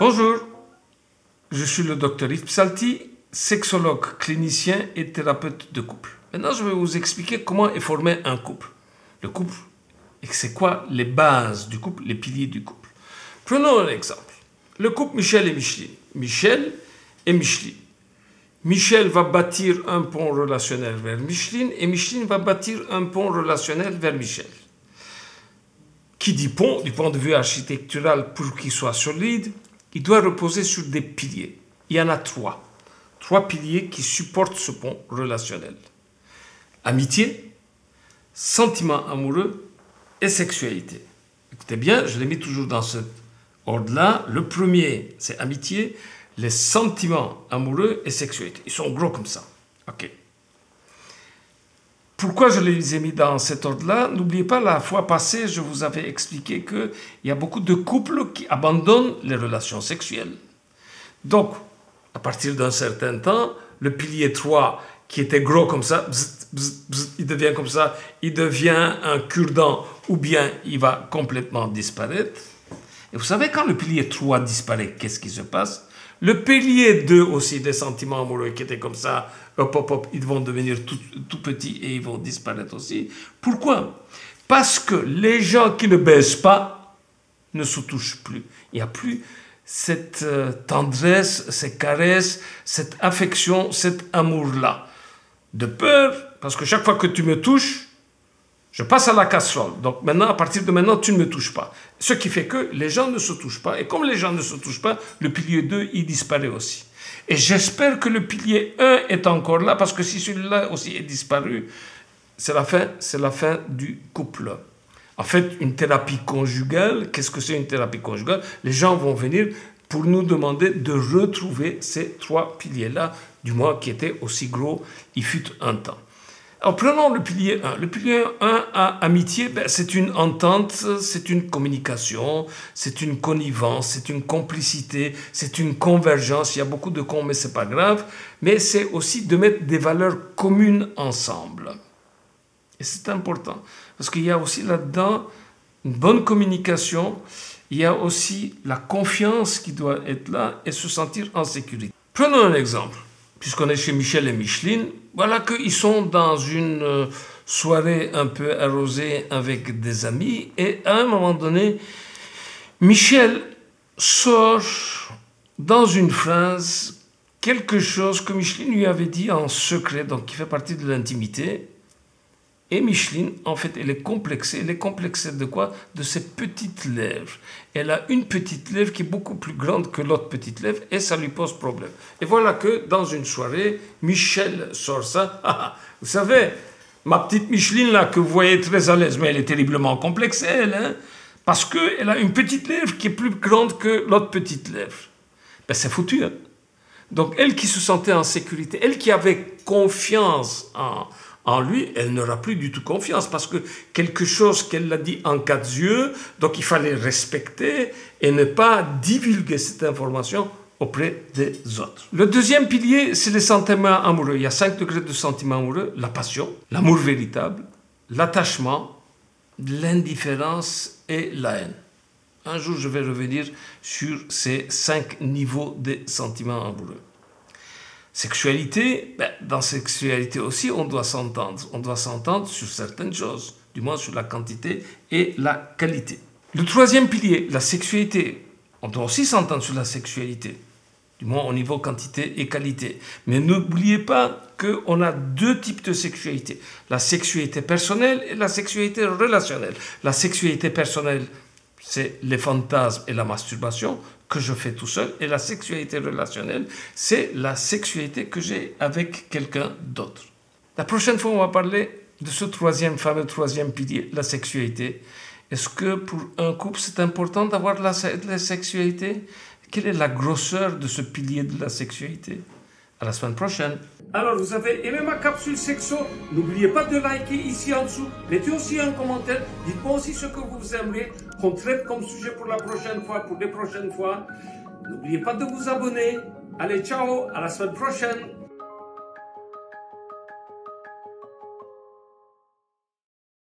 Bonjour, je suis le docteur Yves Psalti, sexologue, clinicien et thérapeute de couple. Maintenant, je vais vous expliquer comment est formé un couple. Le couple, et c'est quoi les bases du couple, les piliers du couple. Prenons un exemple. Le couple Michel et Micheline. Michel et Micheline. Michel va bâtir un pont relationnel vers Micheline et Micheline va bâtir un pont relationnel vers Michel. Qui dit pont, du point de vue architectural, pour qu'il soit solide, il doit reposer sur des piliers. Il y en a trois. Trois piliers qui supportent ce pont relationnel. Amitié, sentiment amoureux et sexualité. Écoutez bien, je l'ai mis toujours dans cet ordre-là. Le premier, c'est amitié, les sentiments amoureux et sexualité. Ils sont gros comme ça. OK. Pourquoi je les ai mis dans cet ordre-là? N'oubliez pas, la fois passée, je vous avais expliqué qu'il y a beaucoup de couples qui abandonnent les relations sexuelles. Donc, à partir d'un certain temps, le pilier 3, qui était gros comme ça, bzz, bzz, bzz, il devient comme ça, il devient un cure-dent, ou bien il va complètement disparaître. Et vous savez, quand le pilier 3 disparaît, qu'est-ce qui se passe? Le pilier 2 aussi, des sentiments amoureux qui étaient comme ça, hop, hop, hop, ils vont devenir tout petits et ils vont disparaître aussi. Pourquoi? Parce que les gens qui ne baissent pas ne se touchent plus. Il n'y a plus cette tendresse, ces caresses, cette affection, cet amour-là. De peur, parce que chaque fois que tu me touches, je passe à la casserole. Donc maintenant, à partir de maintenant, tu ne me touches pas. Ce qui fait que les gens ne se touchent pas. Et comme les gens ne se touchent pas, le pilier 2, il disparaît aussi. Et j'espère que le pilier 1 est encore là, parce que si celui-là aussi est disparu, c'est la fin du couple. En fait, une thérapie conjugale, qu'est-ce que c'est une thérapie conjugale? Les gens vont venir pour nous demander de retrouver ces trois piliers-là, du moins qui étaient aussi gros, il fut un temps. Alors, prenons le pilier 1. Le pilier 1 à amitié, c'est une entente, c'est une communication, c'est une connivence, c'est une complicité, c'est une convergence. Il y a beaucoup de cons, mais ce n'est pas grave. Mais c'est aussi de mettre des valeurs communes ensemble. Et c'est important. Parce qu'il y a aussi là-dedans une bonne communication. Il y a aussi la confiance qui doit être là et se sentir en sécurité. Prenons un exemple. Puisqu'on est chez Michel et Micheline, voilà qu'ils sont dans une soirée un peu arrosée avec des amis, et à un moment donné, Michel sort dans une phrase quelque chose que Micheline lui avait dit en secret, donc qui fait partie de l'intimité. Et Micheline, en fait, elle est complexée. Elle est complexée de quoi? De ses petites lèvres. Elle a une petite lèvre qui est beaucoup plus grande que l'autre petite lèvre et ça lui pose problème. Et voilà que dans une soirée, Michel sort ça. Vous savez, ma petite Micheline là, que vous voyez très à l'aise, mais elle est terriblement complexée, elle, hein, parce qu'elle a une petite lèvre qui est plus grande que l'autre petite lèvre. Ben, c'est foutu, hein. Donc, elle qui se sentait en sécurité, elle qui avait confiance en lui, elle n'aura plus du tout confiance parce que quelque chose qu'elle a dit en quatre yeux, donc il fallait respecter et ne pas divulguer cette information auprès des autres. Le deuxième pilier, c'est les sentiments amoureux. Il y a 5 degrés de sentiments amoureux: la passion, l'amour véritable, l'attachement, l'indifférence et la haine. Un jour, je vais revenir sur ces 5 niveaux des sentiments amoureux. Sexualité, dans sexualité aussi, on doit s'entendre. On doit s'entendre sur certaines choses, du moins sur la quantité et la qualité. Le troisième pilier, la sexualité. On doit aussi s'entendre sur la sexualité, du moins au niveau quantité et qualité. Mais n'oubliez pas qu'on a 2 types de sexualité. La sexualité personnelle et la sexualité relationnelle. La sexualité personnelle, c'est les fantasmes et la masturbation que je fais tout seul. Et la sexualité relationnelle, c'est la sexualité que j'ai avec quelqu'un d'autre. La prochaine fois, on va parler de ce fameux troisième pilier, la sexualité. Est-ce que pour un couple, c'est important d'avoir la sexualité? Quelle est la grosseur de ce pilier de la sexualité? À la semaine prochaine. Alors, vous avez aimé ma capsule sexo? N'oubliez pas de liker ici en dessous. Mettez aussi un commentaire. Dites-moi aussi ce que vous aimeriez qu'on traite comme sujet pour la prochaine fois, pour les prochaines fois. N'oubliez pas de vous abonner. Allez, ciao, à la semaine prochaine.